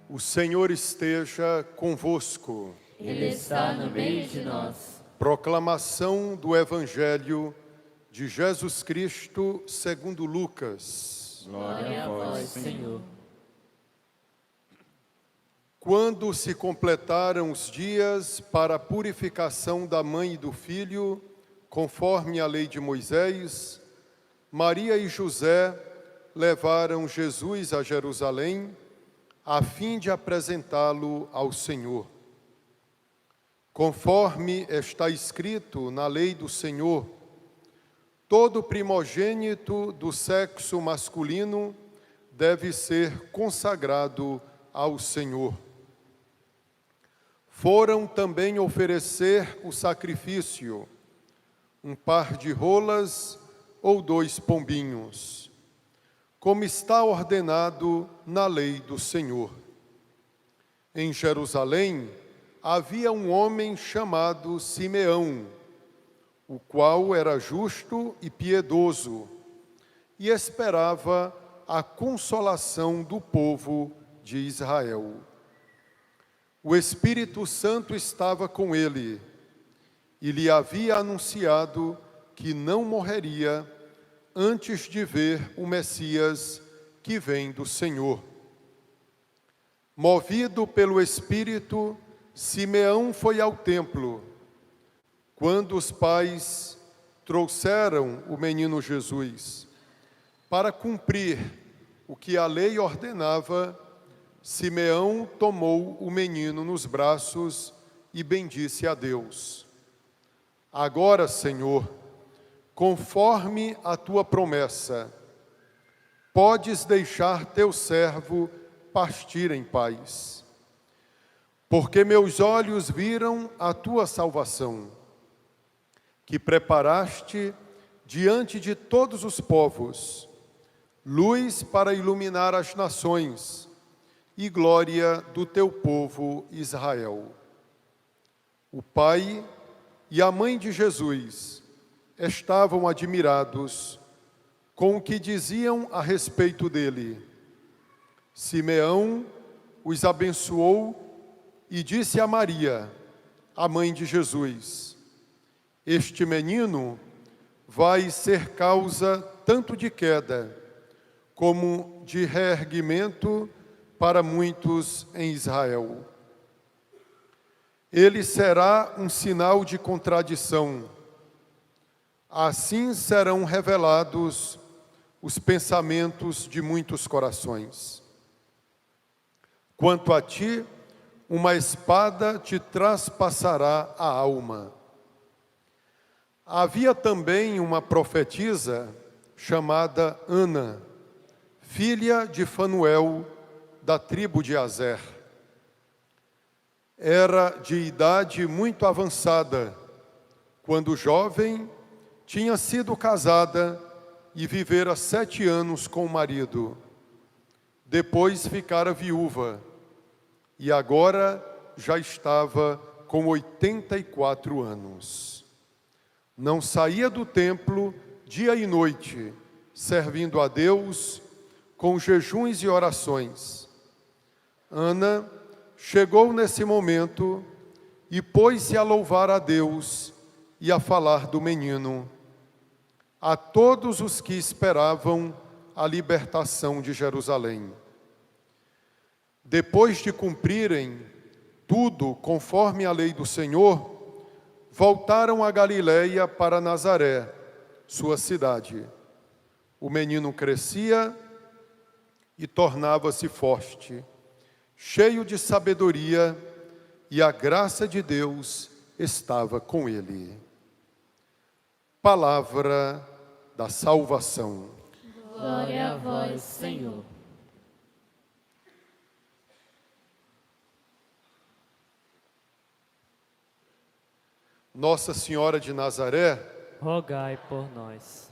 O Senhor esteja convosco. Ele está no meio de nós. Proclamação do Evangelho de Jesus Cristo segundo Lucas. Glória a vós, Senhor. Quando se completaram os dias para a purificação da mãe e do filho, conforme a lei de Moisés, Maria e José levaram Jesus a Jerusalém, a fim de apresentá-lo ao Senhor. Conforme está escrito na lei do Senhor, todo primogênito do sexo masculino deve ser consagrado ao Senhor. Foram também oferecer o sacrifício, um par de rolas ou 2 pombinhos, como está ordenado na lei do Senhor. Em Jerusalém havia um homem chamado Simeão, o qual era justo e piedoso, e esperava a consolação do povo de Israel. O Espírito Santo estava com ele, e lhe havia anunciado que não morreria antes de ver o Messias que vem do Senhor. Movido pelo Espírito, Simeão foi ao templo. Quando os pais trouxeram o menino Jesus para cumprir o que a lei ordenava, Simeão tomou o menino nos braços e bendisse a Deus. Agora, Senhor, conforme a tua promessa, podes deixar teu servo partir em paz, porque meus olhos viram a tua salvação, que preparaste diante de todos os povos, luz para iluminar as nações e glória do teu povo Israel. O pai e a mãe de Jesus estavam admirados com o que diziam a respeito dele. Simeão os abençoou e disse a Maria, a mãe de Jesus: este menino vai ser causa tanto de queda como de reerguimento para muitos em Israel. Ele será um sinal de contradição. Assim serão revelados os pensamentos de muitos corações. Quanto a ti, uma espada te traspassará a alma. Havia também uma profetisa chamada Ana, filha de Fanuel, da tribo de Aser. Era de idade muito avançada, quando jovem, tinha sido casada e vivera 7 anos com o marido. Depois ficara viúva e agora já estava com 84 anos. Não saía do templo dia e noite, servindo a Deus com jejuns e orações. Ana chegou nesse momento e pôs-se a louvar a Deus e a falar do menino a todos os que esperavam a libertação de Jerusalém. Depois de cumprirem tudo conforme a lei do Senhor, voltaram a Galiléia para Nazaré, sua cidade. O menino crescia e tornava-se forte, cheio de sabedoria, e a graça de Deus estava com ele. Palavra da salvação. Glória a vós, Senhor. Nossa Senhora de Nazaré, rogai por nós.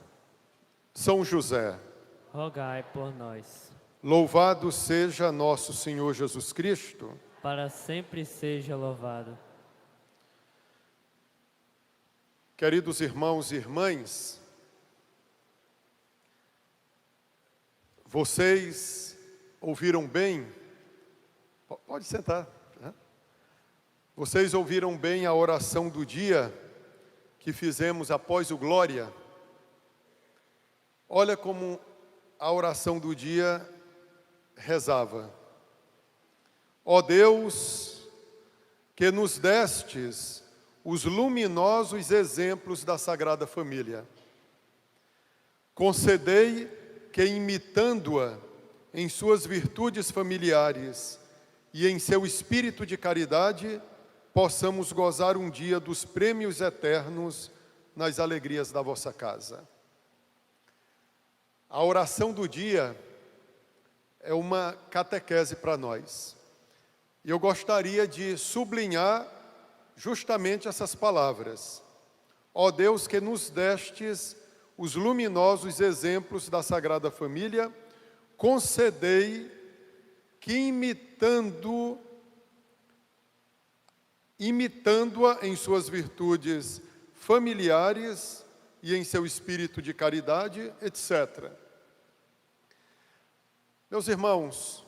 São José, Rogai por nós. louvado seja nosso Senhor Jesus Cristo. Para sempre seja louvado. Queridos irmãos e irmãs, vocês ouviram bem Pode sentar. Né? Vocês ouviram bem a oração do dia que fizemos após o Glória? Olha como a oração do dia rezava: ó Deus, que nos destes os luminosos exemplos da Sagrada Família, concedei que, imitando-a em suas virtudes familiares e em seu espírito de caridade, possamos gozar um dia dos prêmios eternos nas alegrias da vossa casa. A oração do dia é uma catequese para nós. E eu gostaria de sublinhar justamente essas palavras: ó Deus, que nos destes os luminosos exemplos da Sagrada Família, concedei que, imitando-a em suas virtudes familiares e em seu espírito de caridade, etc. Meus irmãos,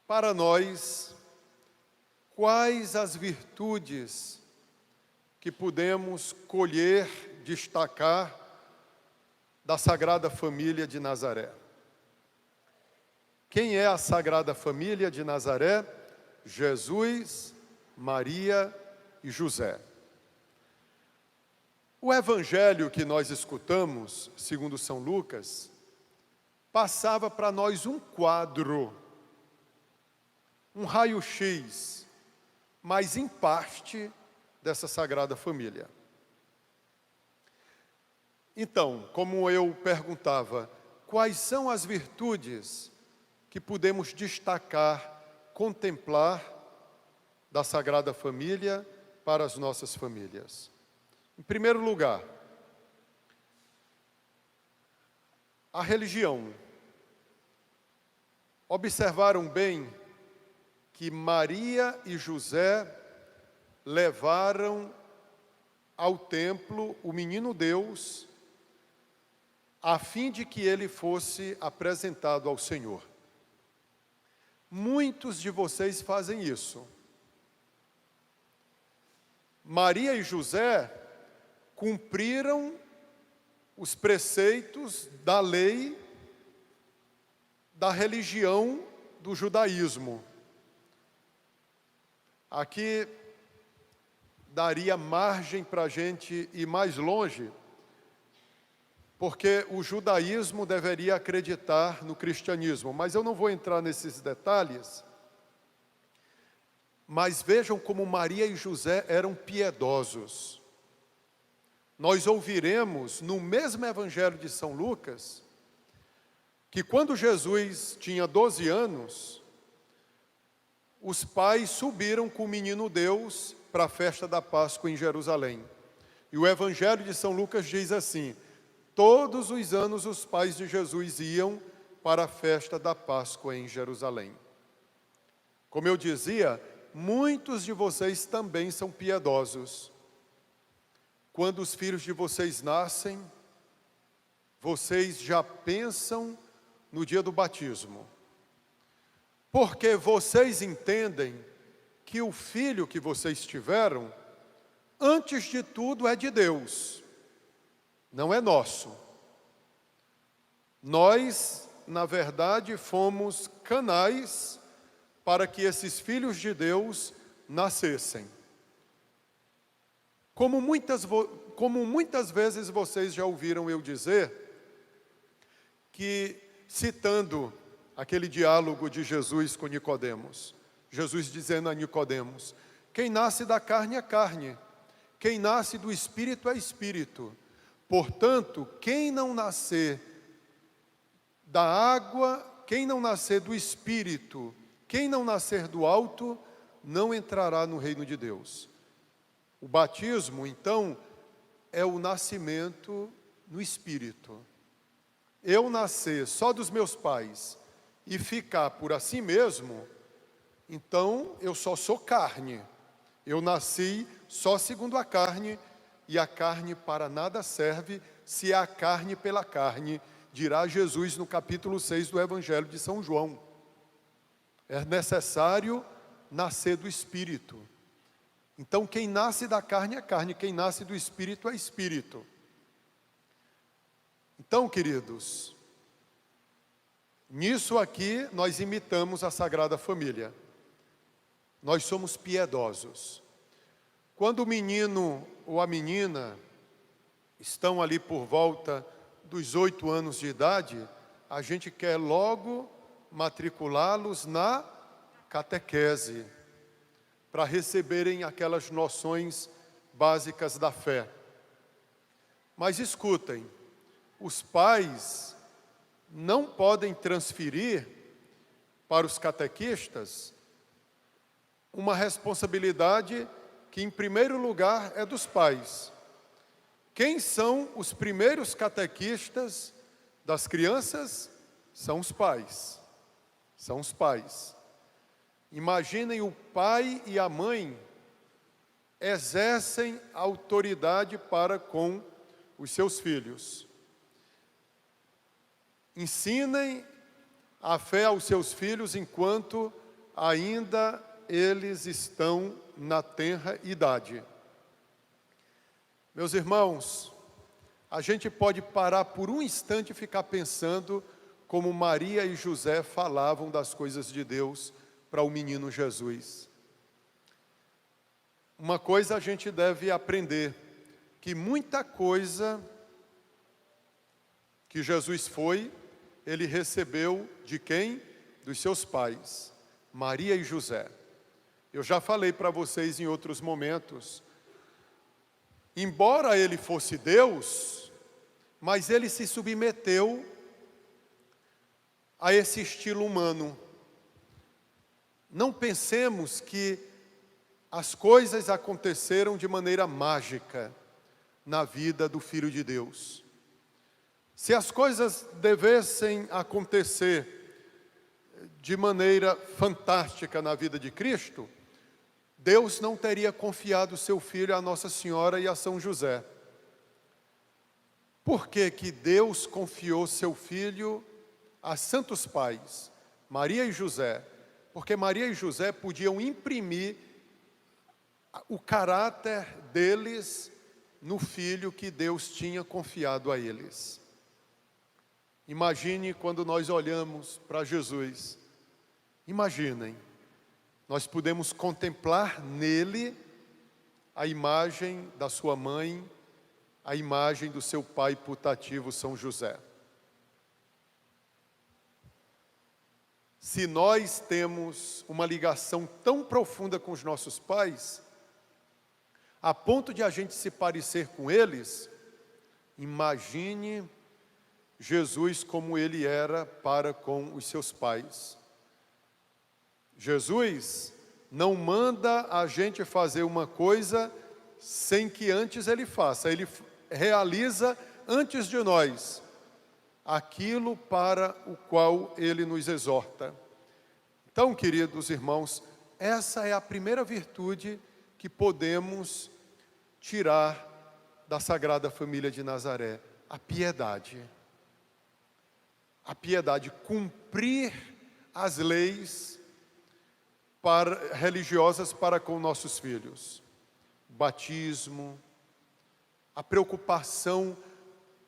para nós, quais as virtudes que podemos colher, destacar da Sagrada Família de Nazaré? Quem é a Sagrada Família de Nazaré? Jesus, Maria e José. O evangelho que nós escutamos, segundo São Lucas, passava para nós um quadro, um raio-x, mas em parte dessa Sagrada Família. Então, como eu perguntava, quais são as virtudes que podemos destacar, contemplar da Sagrada Família para as nossas famílias? Em primeiro lugar, a religião. Observaram bem que Maria e José levaram ao templo o menino Deus, a fim de que ele fosse apresentado ao Senhor. Muitos de vocês fazem isso. Maria e José cumpriram os preceitos da lei da religião do judaísmo. Aqui daria margem para a gente ir mais longe, porque o judaísmo deveria acreditar no cristianismo, mas eu não vou entrar nesses detalhes. Mas vejam como Maria e José eram piedosos. Nós ouviremos no mesmo evangelho de São Lucas, que quando Jesus tinha 12 anos, os pais subiram com o menino Deus para a festa da Páscoa em Jerusalém. E o evangelho de São Lucas diz assim: todos os anos os pais de Jesus iam para a festa da Páscoa em Jerusalém. Como eu dizia, muitos de vocês também são piedosos. Quando os filhos de vocês nascem, vocês já pensam no dia do batismo. Porque vocês entendem que o filho que vocês tiveram, antes de tudo, é de Deus, não é nosso. Nós, na verdade, fomos canais para que esses filhos de Deus nascessem. Como muitas vezes vocês já ouviram eu dizer, que citando aquele diálogo de Jesus com Nicodemos, Jesus dizendo a Nicodemos: quem nasce da carne é carne, quem nasce do Espírito é Espírito. Portanto, quem não nascer da água, quem não nascer do Espírito, quem não nascer do alto, não entrará no reino de Deus. O batismo, então, é o nascimento no Espírito. Eu nascer só dos meus pais e ficar por assim mesmo, então eu só sou carne. Eu nasci só segundo a carne, e a carne para nada serve, se é a carne pela carne, dirá Jesus no capítulo 6 do Evangelho de São João. É necessário nascer do Espírito. Então, quem nasce da carne é carne, quem nasce do Espírito é Espírito. Então, queridos, nisso aqui nós imitamos a Sagrada Família. Nós somos piedosos. Quando o menino ou a menina estão ali por volta dos 8 anos de idade, a gente quer logo matriculá-los na catequese, para receberem aquelas noções básicas da fé. Mas escutem, os pais não podem transferir para os catequistas uma responsabilidade que, em primeiro lugar, é dos pais. Quem são os primeiros catequistas das crianças? São os pais. São os pais. Imaginem o pai e a mãe exercem autoridade para com os seus filhos. Ensinem a fé aos seus filhos enquanto ainda eles estão na tenra idade. Meus irmãos, a gente pode parar por um instante e ficar pensando como Maria e José falavam das coisas de Deus para o menino Jesus. Uma coisa a gente deve aprender, que muita coisa que Jesus foi, ele recebeu de quem? Dos seus pais, Maria e José. Eu já falei para vocês em outros momentos, embora ele fosse Deus, mas ele se submeteu a esse estilo humano. Não pensemos que as coisas aconteceram de maneira mágica na vida do Filho de Deus. Se as coisas devessem acontecer de maneira fantástica na vida de Cristo, Deus não teria confiado seu Filho a Nossa Senhora e a São José. Por que que Deus confiou seu Filho a santos pais, Maria e José? Porque Maria e José podiam imprimir o caráter deles no filho que Deus tinha confiado a eles. Imagine quando nós olhamos para Jesus. Imaginem, nós podemos contemplar nele a imagem da sua mãe, a imagem do seu pai putativo São José. Se nós temos uma ligação tão profunda com os nossos pais, a ponto de a gente se parecer com eles, imagine Jesus como ele era para com os seus pais. Jesus não manda a gente fazer uma coisa sem que antes ele faça. Ele realiza antes de nós aquilo para o qual ele nos exorta. Então, queridos irmãos, essa é a primeira virtude que podemos tirar da Sagrada Família de Nazaré: a piedade. A piedade, cumprir as leis religiosas para com nossos filhos. O batismo, a preocupação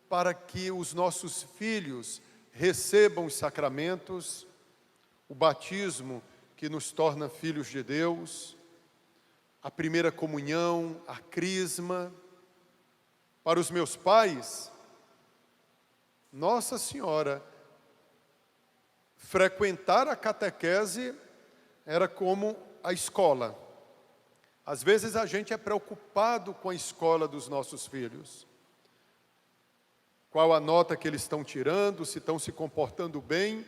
para que os nossos filhos recebam os sacramentos, o batismo que nos torna filhos de Deus, a primeira comunhão, a crisma. Para os meus pais, Nossa Senhora, frequentar a catequese era como a escola. Às vezes a gente é preocupado com a escola dos nossos filhos. Qual a nota que eles estão tirando, se estão se comportando bem.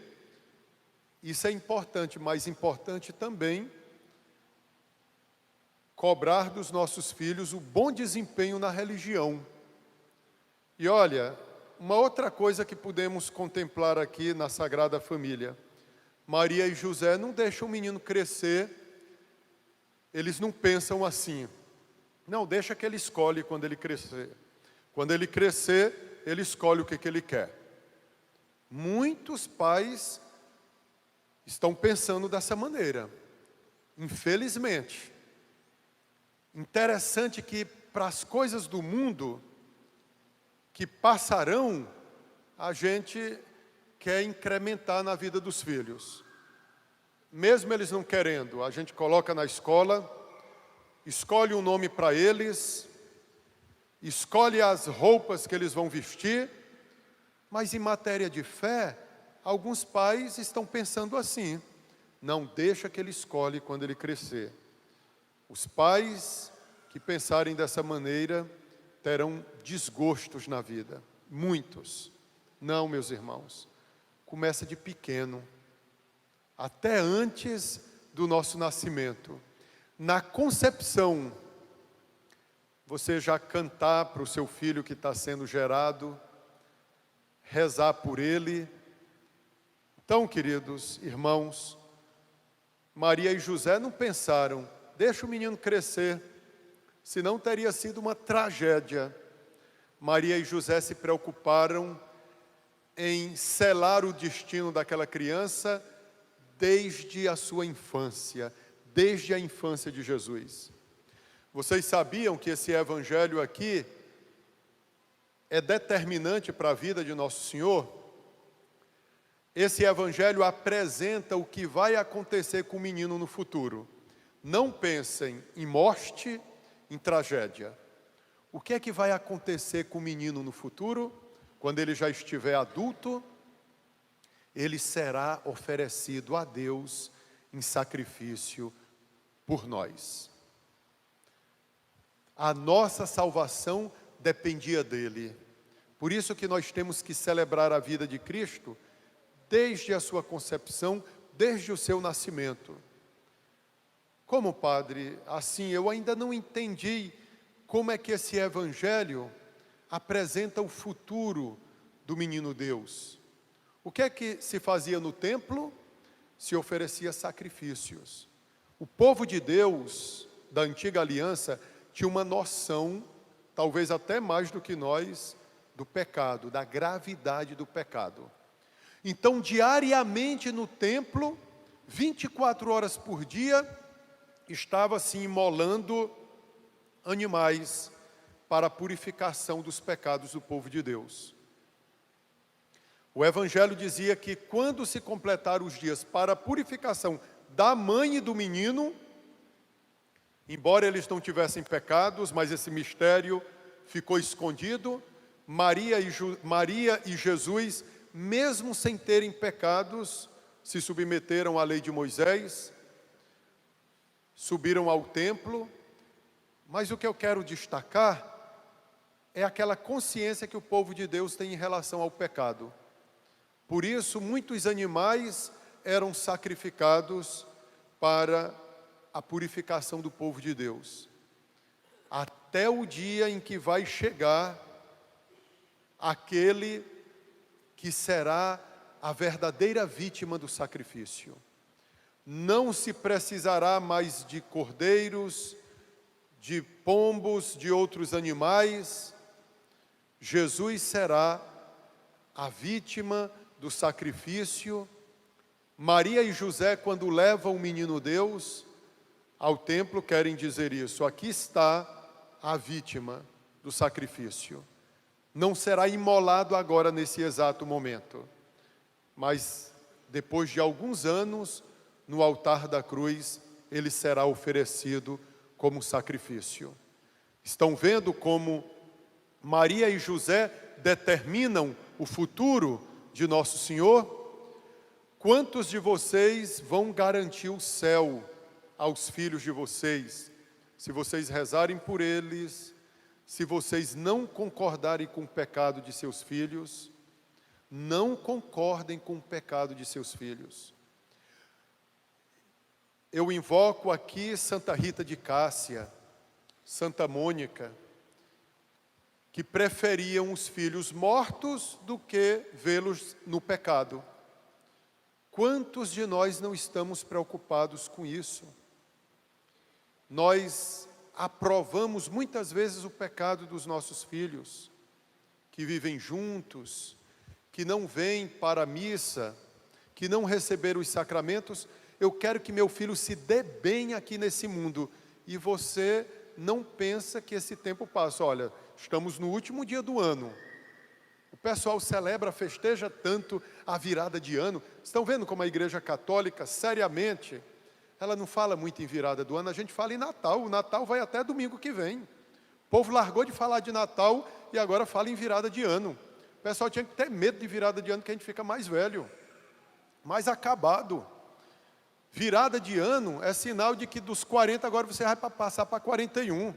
Isso é importante, mas importante também cobrar dos nossos filhos o bom desempenho na religião. E olha, uma outra coisa que podemos contemplar aqui na Sagrada Família: Maria e José não deixam o menino crescer, eles não pensam assim. Não, deixa que ele escolhe quando ele crescer. Quando ele crescer, ele escolhe o que ele quer. Muitos pais estão pensando dessa maneira. Infelizmente. Interessante que para as coisas do mundo que passarão, a gente quer incrementar na vida dos filhos. Mesmo eles não querendo, a gente coloca na escola, escolhe um nome para eles, escolhe as roupas que eles vão vestir, mas em matéria de fé, alguns pais estão pensando assim: não deixa que ele escolhe quando ele crescer. Os pais que pensarem dessa maneira terão desgostos na vida, muitos. Não, meus irmãos, começa de pequeno, até antes do nosso nascimento. Na concepção, você já cantar para o seu filho que está sendo gerado, rezar por ele. Então, queridos irmãos, Maria e José não pensaram, deixa o menino crescer, senão teria sido uma tragédia. Maria e José se preocuparam em selar o destino daquela criança desde a sua infância, desde a infância de Jesus. Vocês sabiam que esse evangelho aqui é determinante para a vida de Nosso Senhor? Esse evangelho apresenta o que vai acontecer com o menino no futuro. Não pensem em morte, em tragédia. O que é que vai acontecer com o menino no futuro? Quando ele já estiver adulto, ele será oferecido a Deus em sacrifício por nós. A nossa salvação dependia dele. Por isso que nós temos que celebrar a vida de Cristo desde a sua concepção, desde o seu nascimento. Como padre, assim, eu ainda não entendi como é que esse evangelho apresenta o futuro do menino Deus. O que é que se fazia no templo? Se oferecia sacrifícios. O povo de Deus, da antiga aliança, tinha uma noção, talvez até mais do que nós, do pecado, da gravidade do pecado. Então, diariamente no templo, 24 horas por dia, estava se imolando animais para a purificação dos pecados do povo de Deus. O Evangelho dizia que quando se completaram os dias para a purificação da mãe e do menino, embora eles não tivessem pecados, mas esse mistério ficou escondido, Maria e Jesus, mesmo sem terem pecados, se submeteram à lei de Moisés, subiram ao templo, mas o que eu quero destacar é aquela consciência que o povo de Deus tem em relação ao pecado. Por isso, muitos animais eram sacrificados para a purificação do povo de Deus. Até o dia em que vai chegar aquele que será a verdadeira vítima do sacrifício. Não se precisará mais de cordeiros, de pombos, de outros animais. Jesus será a vítima do sacrifício. Maria e José, quando levam o menino Deus ao templo, querem dizer isso: aqui está a vítima do sacrifício. Não será imolado agora nesse exato momento, mas depois de alguns anos, no altar da cruz, ele será oferecido como sacrifício. Estão vendo como Maria e José determinam o futuro de Nosso Senhor? Quantos de vocês vão garantir o céu aos filhos de vocês, se vocês rezarem por eles, se vocês não concordarem com o pecado de seus filhos? Não concordem com o pecado de seus filhos. Eu invoco aqui Santa Rita de Cássia, Santa Mônica, que preferiam os filhos mortos do que vê-los no pecado. Quantos de nós não estamos preocupados com isso? Nós aprovamos muitas vezes o pecado dos nossos filhos, que vivem juntos, que não vêm para a missa, que não receberam os sacramentos, eu quero que meu filho se dê bem aqui nesse mundo. E você não pensa que esse tempo passa. Olha, estamos no último dia do ano. O pessoal celebra, festeja tanto a virada de ano. Estão vendo como a Igreja Católica, seriamente, ela não fala muito em virada do ano, a gente fala em Natal. O Natal vai até domingo que vem. O povo largou de falar de Natal e agora fala em virada de ano. O pessoal tinha que ter medo de virada de ano, que a gente fica mais velho, mais acabado. Virada de ano é sinal de que dos 40 agora você vai passar para 41.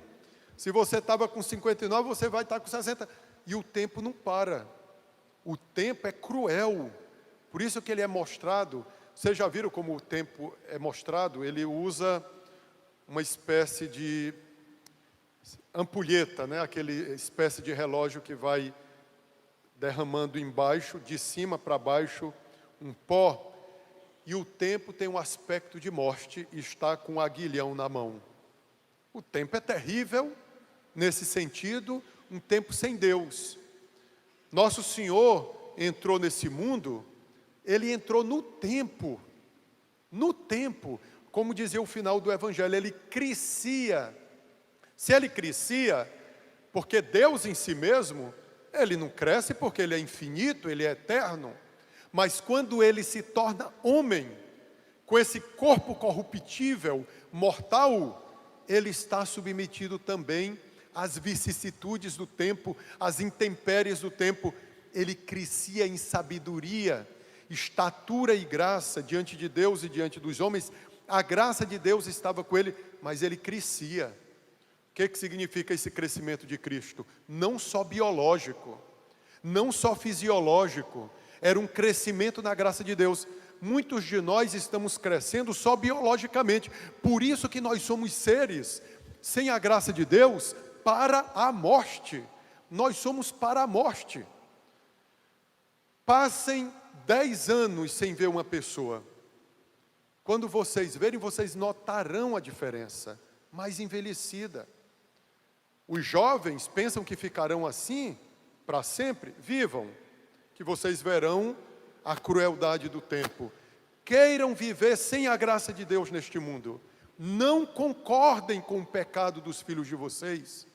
Se você estava com 59, você vai estar com 60. E o tempo não para. O tempo é cruel. Por isso que ele é mostrado. Vocês já viram como o tempo é mostrado? Ele usa uma espécie de ampulheta, né? Aquele espécie de relógio que vai derramando embaixo, de cima para baixo, um pó. E o tempo tem um aspecto de morte e está com um aguilhão na mão. O tempo é terrível nesse sentido, um tempo sem Deus. Nosso Senhor entrou nesse mundo, Ele entrou no tempo, como dizia o final do Evangelho, Ele crescia. Se Ele crescia, porque Deus em si mesmo, Ele não cresce porque Ele é infinito, Ele é eterno. Mas quando Ele se torna homem, com esse corpo corruptível, mortal, Ele está submetido também às vicissitudes do tempo, às intempéries do tempo. Ele crescia em sabedoria, estatura e graça diante de Deus e diante dos homens. A graça de Deus estava com Ele, mas Ele crescia. O que significa esse crescimento de Cristo? Não só biológico, não só fisiológico, era um crescimento na graça de Deus. Muitos de nós estamos crescendo só biologicamente, por isso que nós somos seres sem a graça de Deus para a morte. Nós somos para a morte. Passem 10 anos sem ver uma pessoa. Quando vocês verem, vocês notarão a diferença, mais envelhecida. Os jovens pensam que ficarão assim para sempre. Vivam, que vocês verão a crueldade do tempo. Queiram viver sem a graça de Deus neste mundo. Não concordem com o pecado dos filhos de vocês.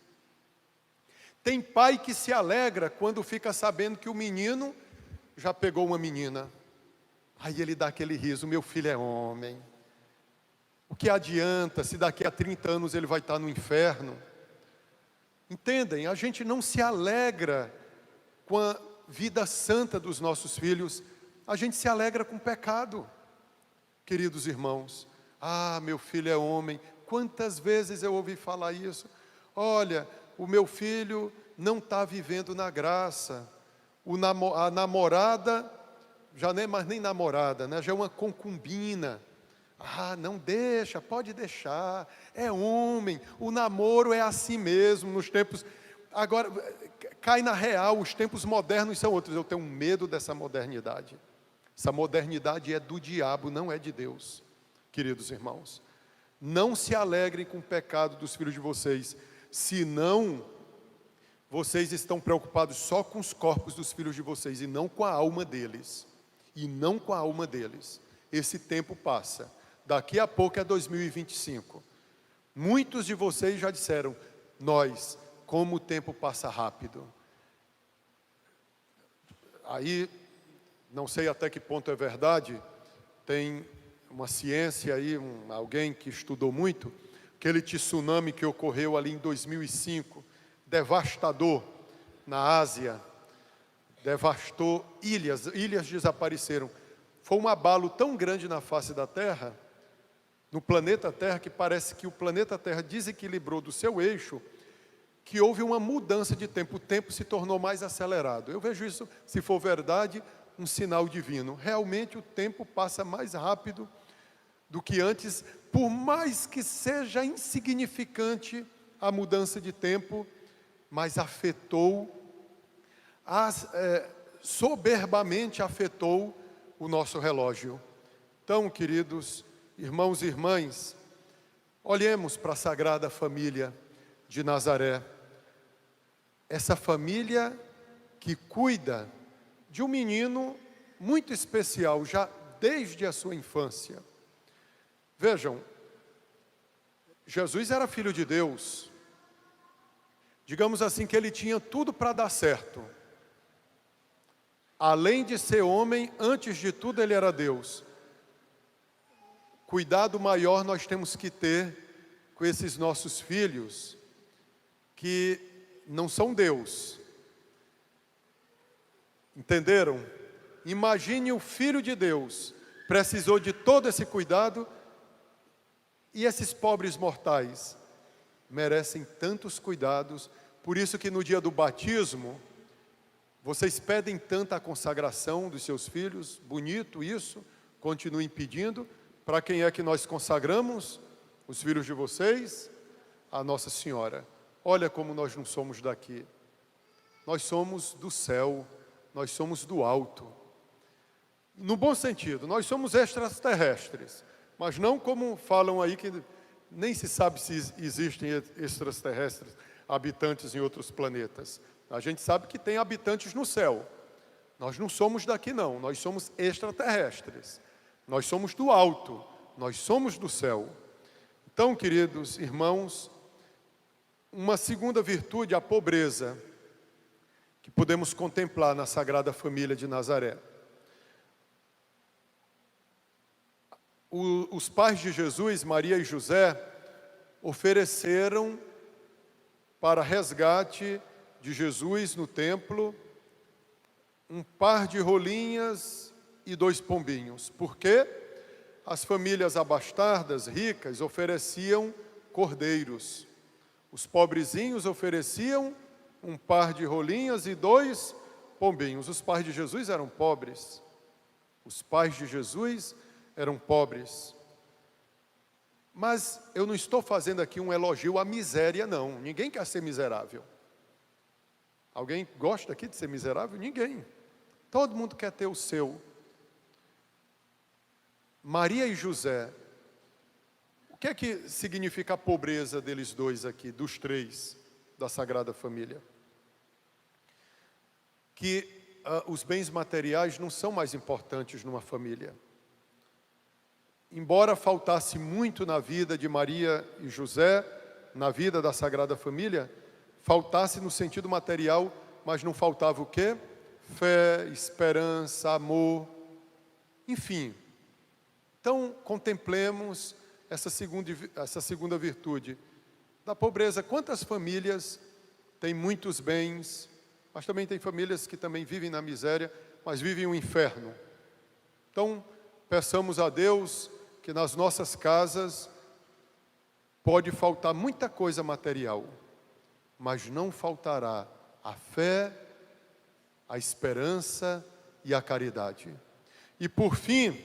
Tem pai que se alegra quando fica sabendo que o menino já pegou uma menina. Aí ele dá aquele riso, meu filho é homem. O que adianta se daqui a 30 anos ele vai estar no inferno? Entendem? A gente não se alegra com a vida santa dos nossos filhos, a gente se alegra com o pecado. Queridos irmãos, meu filho é homem. Quantas vezes eu ouvi falar isso? Olha, o meu filho não está vivendo na graça. A namorada, já nem é mais nem namorada, né? Já é uma concubina. Não deixa, pode deixar, é homem, o namoro é assim mesmo, nos tempos, agora, cai na real, os tempos modernos são outros. Eu tenho medo dessa modernidade. Essa modernidade é do diabo, não é de Deus. Queridos irmãos, não se alegrem com o pecado dos filhos de vocês, senão vocês estão preocupados só com os corpos dos filhos de vocês e não com a alma deles. Esse tempo passa. Daqui a pouco é 2025. Muitos de vocês já disseram, como o tempo passa rápido. Aí, não sei até que ponto é verdade, tem uma ciência aí, alguém que estudou muito, aquele tsunami que ocorreu ali em 2005, devastador na Ásia, devastou ilhas desapareceram. Foi um abalo tão grande na face da Terra, no planeta Terra, que parece que o planeta Terra desequilibrou do seu eixo, que houve uma mudança de tempo, o tempo se tornou mais acelerado. Eu vejo isso, se for verdade, um sinal divino. Realmente o tempo passa mais rápido do que antes, por mais que seja insignificante a mudança de tempo, mas soberbamente afetou o nosso relógio. Então, queridos irmãos e irmãs, olhemos para a Sagrada Família de Nazaré. Essa família que cuida de um menino muito especial, já desde a sua infância. Vejam, Jesus era filho de Deus. Digamos assim que ele tinha tudo para dar certo. Além de ser homem, antes de tudo ele era Deus. Cuidado maior nós temos que ter com esses nossos filhos, que não são Deus. Entenderam? Imagine o Filho de Deus, precisou de todo esse cuidado, e esses pobres mortais merecem tantos cuidados. Por isso que no dia do batismo, vocês pedem tanta a consagração dos seus filhos, bonito isso, continuem pedindo. Para quem é que nós consagramos os filhos de vocês? A Nossa Senhora. Olha como nós não somos daqui. Nós somos do céu, nós somos do alto. No bom sentido, nós somos extraterrestres, mas não como falam aí que nem se sabe se existem extraterrestres, habitantes em outros planetas. A gente sabe que tem habitantes no céu. Nós não somos daqui não, nós somos extraterrestres. Nós somos do alto, nós somos do céu. Então, queridos irmãos, uma segunda virtude, a pobreza, que podemos contemplar na Sagrada Família de Nazaré. Os pais de Jesus, Maria e José, ofereceram para resgate de Jesus no templo um par de rolinhas e 2 pombinhos. Por quê? As famílias abastardas, ricas, ofereciam cordeiros. Os pobrezinhos ofereciam um par de rolinhas e 2 pombinhos. Os pais de Jesus eram pobres. Os pais de Jesus eram pobres. Mas eu não estou fazendo aqui um elogio à miséria, não. Ninguém quer ser miserável. Alguém gosta aqui de ser miserável? Ninguém. Todo mundo quer ter o seu. Maria e José, o que é que significa a pobreza deles dois aqui, dos 3 da Sagrada Família? Que os bens materiais não são mais importantes numa família. Embora faltasse muito na vida de Maria e José, na vida da Sagrada Família, faltasse no sentido material, mas não faltava o quê? Fé, esperança, amor, enfim. Então, contemplemos essa segunda virtude da pobreza. Quantas famílias têm muitos bens, mas também tem famílias que também vivem na miséria, mas vivem o inferno. Então, peçamos a Deus que nas nossas casas pode faltar muita coisa material, mas não faltará a fé, a esperança e a caridade. E por fim,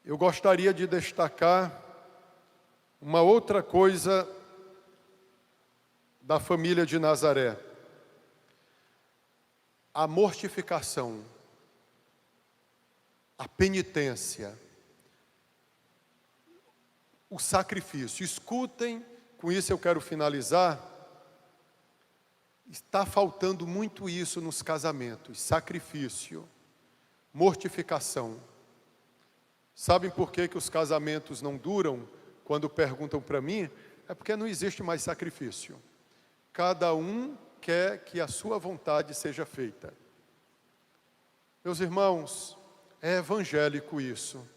eu gostaria de destacar uma outra coisa da família de Nazaré: a mortificação, a penitência, o sacrifício. Escutem, com isso eu quero finalizar. Está faltando muito isso nos casamentos: sacrifício, mortificação. Sabem por que os casamentos não duram? Quando perguntam para mim, é porque não existe mais sacrifício. Cada um quer que a sua vontade seja feita. Meus irmãos, é evangélico isso.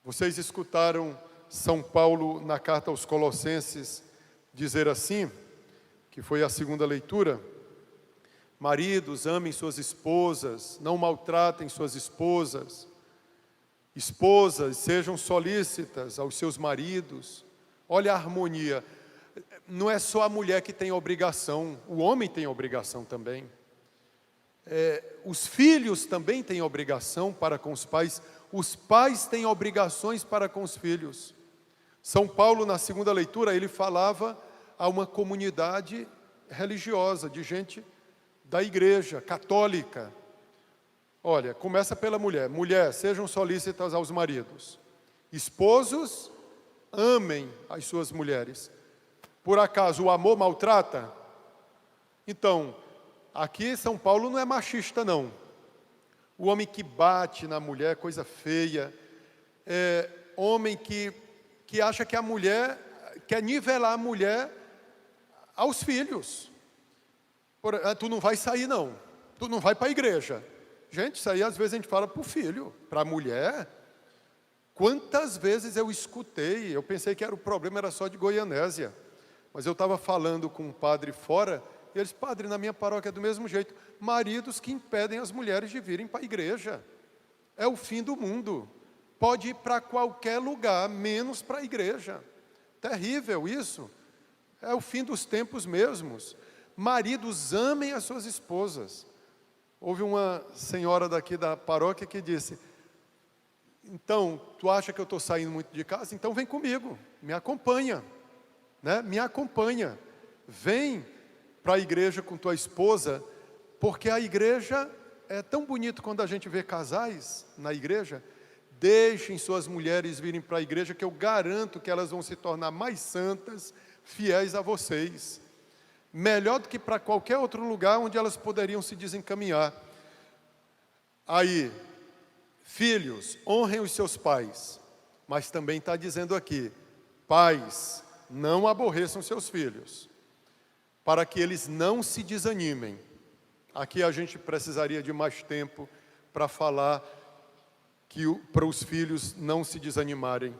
Vocês escutaram São Paulo na carta aos Colossenses dizer assim, que foi a segunda leitura: maridos, amem suas esposas, não maltratem suas esposas. Esposas, sejam solícitas aos seus maridos. Olha a harmonia. Não é só a mulher que tem obrigação, o homem tem obrigação também. Os filhos também têm obrigação para com os pais. Os pais têm obrigações para com os filhos. São Paulo, na segunda leitura, ele falava a uma comunidade religiosa, de gente da igreja católica. Olha, começa pela mulher. Mulher, sejam solícitas aos maridos. Esposos, amem as suas mulheres. Por acaso o amor maltrata? Então, aqui São Paulo não é machista, não. o homem que bate na mulher, coisa feia, homem que acha que a mulher, quer nivelar a mulher aos filhos. Tu não vai sair não, tu não vai para a igreja. Gente, isso aí às vezes a gente fala para o filho, para a mulher. Quantas vezes eu escutei, eu pensei que o problema era só de Goianésia, mas eu estava falando com um padre fora, e ele disse, padre, na minha paróquia é do mesmo jeito, maridos que impedem as mulheres de virem para a igreja. É o fim do mundo. Pode ir para qualquer lugar, menos para a igreja. Terrível isso. É o fim dos tempos mesmos. Maridos, amem as suas esposas. Houve uma senhora daqui da paróquia que disse, então, tu acha que eu estou saindo muito de casa? Então vem comigo, me acompanha, né? Me acompanha. Vem para a igreja com tua esposa, porque a igreja é tão bonito quando a gente vê casais na igreja. Deixem suas mulheres virem para a igreja, que eu garanto que elas vão se tornar mais santas, fiéis a vocês. Melhor do que para qualquer outro lugar onde elas poderiam se desencaminhar. Aí, filhos, honrem os seus pais. Mas também está dizendo aqui, pais, não aborreçam seus filhos, para que eles não se desanimem. Aqui a gente precisaria de mais tempo para falar para os filhos não se desanimarem.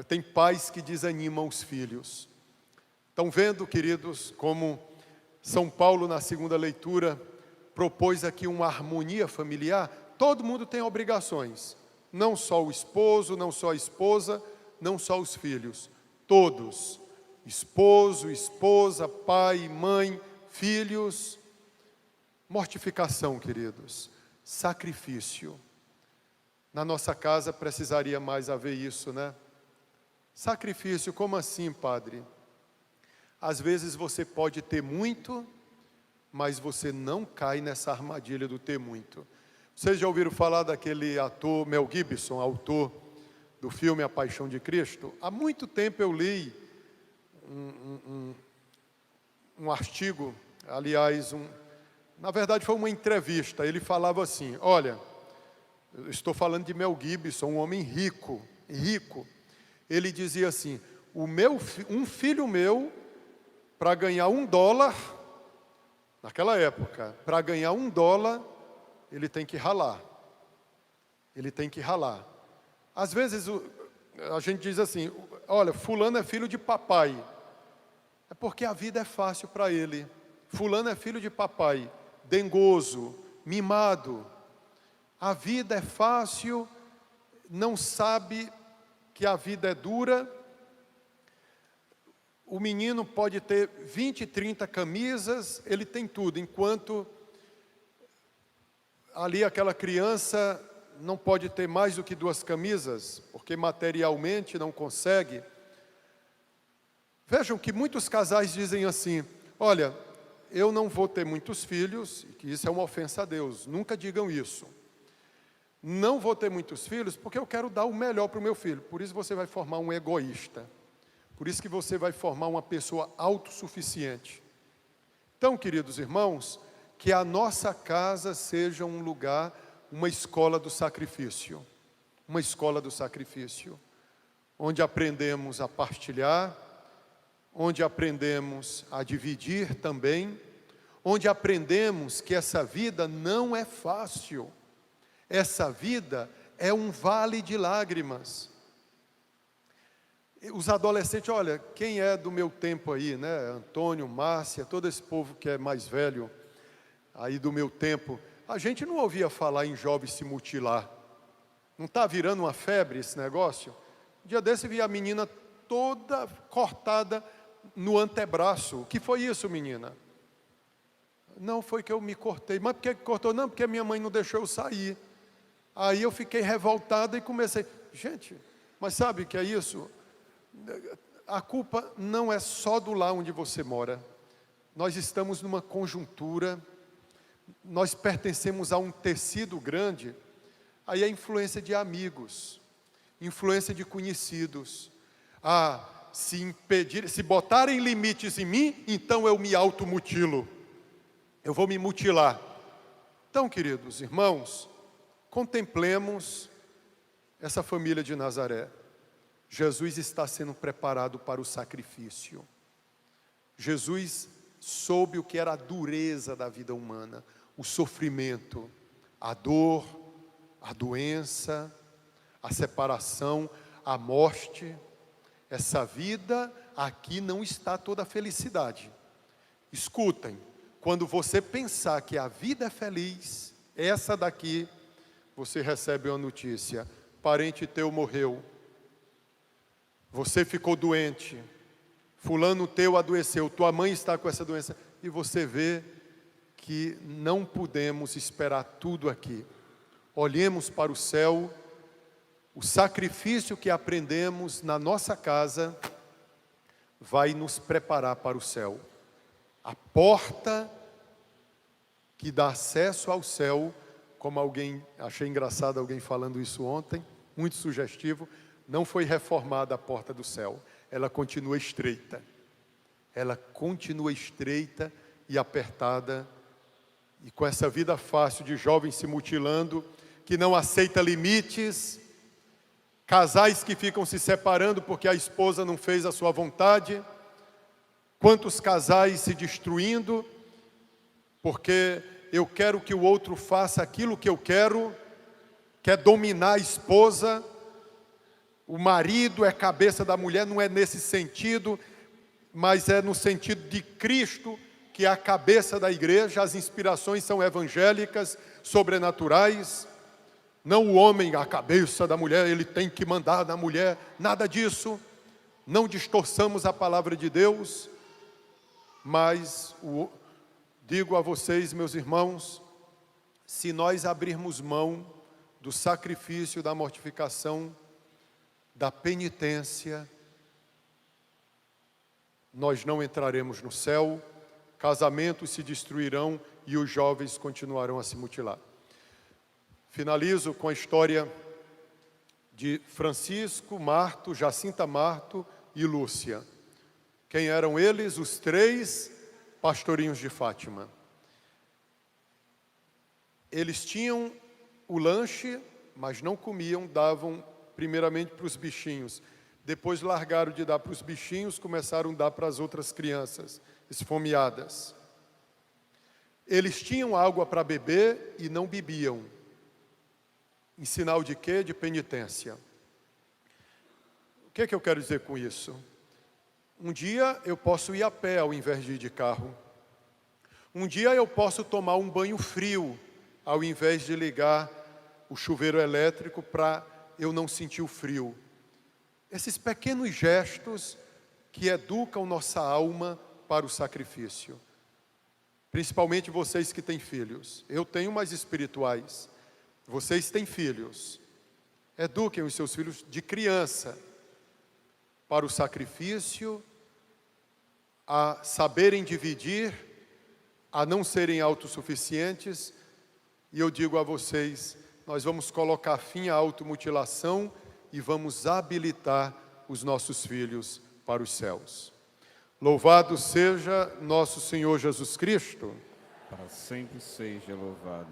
Tem pais que desanimam os filhos. Estão vendo, queridos, como São Paulo, na segunda leitura, propôs aqui uma harmonia familiar? Todo mundo tem obrigações. Não só o esposo, não só a esposa, não só os filhos. Todos. Esposo, esposa, pai, mãe, filhos. Mortificação, queridos. Sacrifício. Na nossa casa precisaria mais haver isso, né? Sacrifício, como assim, padre? Às vezes você pode ter muito, mas você não cai nessa armadilha do ter muito. Vocês já ouviram falar daquele ator Mel Gibson, autor do filme A Paixão de Cristo? Há muito tempo eu li um artigo, aliás, na verdade foi uma entrevista. Ele falava assim, olha, eu estou falando de Mel Gibson, um homem rico. Ele dizia assim, um filho meu, para ganhar $1, naquela época, para ganhar $1, ele tem que ralar. Ele tem que ralar. Às vezes a gente diz assim, olha, fulano é filho de papai. É porque a vida é fácil para ele. Fulano é filho de papai, dengoso, mimado. A vida é fácil, não sabe que a vida é dura. O menino pode ter 20, 30 camisas, ele tem tudo, enquanto ali aquela criança não pode ter mais do que 2 camisas, porque materialmente não consegue. Vejam que muitos casais dizem assim, olha, eu não vou ter muitos filhos, e que isso é uma ofensa a Deus, nunca digam isso. Não vou ter muitos filhos porque eu quero dar o melhor para o meu filho, por isso você vai formar um egoísta. Por isso que você vai formar uma pessoa autossuficiente. Então, queridos irmãos, que a nossa casa seja um lugar, uma escola do sacrifício. Uma escola do sacrifício. Onde aprendemos a partilhar, onde aprendemos a dividir também, onde aprendemos que essa vida não é fácil. Essa vida é um vale de lágrimas. Os adolescentes, olha, quem é do meu tempo aí, né? Antônio, Márcia, todo esse povo que é mais velho aí do meu tempo, a gente não ouvia falar em jovem se mutilar. Não está virando uma febre esse negócio? Um dia desse vi a menina toda cortada no antebraço. O que foi isso, menina? Não, foi que eu me cortei. Mas por que cortou? Não, porque minha mãe não deixou eu sair. Aí eu fiquei revoltado e comecei, gente, mas sabe o que é isso? A culpa não é só do lar onde você mora. Nós estamos numa conjuntura, nós pertencemos a um tecido grande, aí a influência de amigos, influência de conhecidos. Se botarem limites em mim, então eu me automutilo. Eu vou me mutilar. Então, queridos irmãos, contemplemos essa família de Nazaré. Jesus está sendo preparado para o sacrifício. Jesus soube o que era a dureza da vida humana, o sofrimento, a dor, a doença, a separação, a morte. Essa vida aqui não está toda felicidade. Escutem, quando você pensar que a vida é feliz, essa daqui, você recebe uma notícia: parente teu morreu, você ficou doente, fulano teu adoeceu, tua mãe está com essa doença, e você vê que não podemos esperar tudo aqui. Olhemos para o céu. O sacrifício que aprendemos na nossa casa vai nos preparar para o céu. A porta que dá acesso ao céu, como achei engraçado alguém falando isso ontem, muito sugestivo, não foi reformada a porta do céu, ela continua estreita. Ela continua estreita e apertada, e com essa vida fácil de jovens se mutilando, que não aceita limites, casais que ficam se separando porque a esposa não fez a sua vontade, quantos casais se destruindo, porque eu quero que o outro faça aquilo que eu quero, quer dominar a esposa, o marido é cabeça da mulher, não é nesse sentido, mas é no sentido de Cristo, que é a cabeça da igreja. As inspirações são evangélicas, sobrenaturais. Não o homem, a cabeça da mulher, ele tem que mandar na mulher, nada disso. Não distorçamos a palavra de Deus, mas digo a vocês, meus irmãos, se nós abrirmos mão do sacrifício, da mortificação, da penitência, nós não entraremos no céu, casamentos se destruirão e os jovens continuarão a se mutilar. Finalizo com a história de Francisco, Marto, Jacinta Marto e Lúcia. Quem eram eles? Os 3 pastorinhos de Fátima. Eles tinham o lanche, mas não comiam, davam primeiramente para os bichinhos. Depois largaram de dar para os bichinhos, começaram a dar para as outras crianças, esfomeadas. Eles tinham água para beber e não bebiam. Em sinal de quê? De penitência. O que é que eu quero dizer com isso? Um dia eu posso ir a pé ao invés de ir de carro. Um dia eu posso tomar um banho frio ao invés de ligar o chuveiro elétrico para eu não sentir o frio. Esses pequenos gestos que educam nossa alma para o sacrifício. Principalmente vocês que têm filhos. Eu tenho mais espirituais. Vocês têm filhos. Eduquem os seus filhos de criança para o sacrifício, a saberem dividir, a não serem autossuficientes. E eu digo a vocês, nós vamos colocar fim à automutilação e vamos habilitar os nossos filhos para os céus. Louvado seja nosso Senhor Jesus Cristo. Para sempre seja louvado.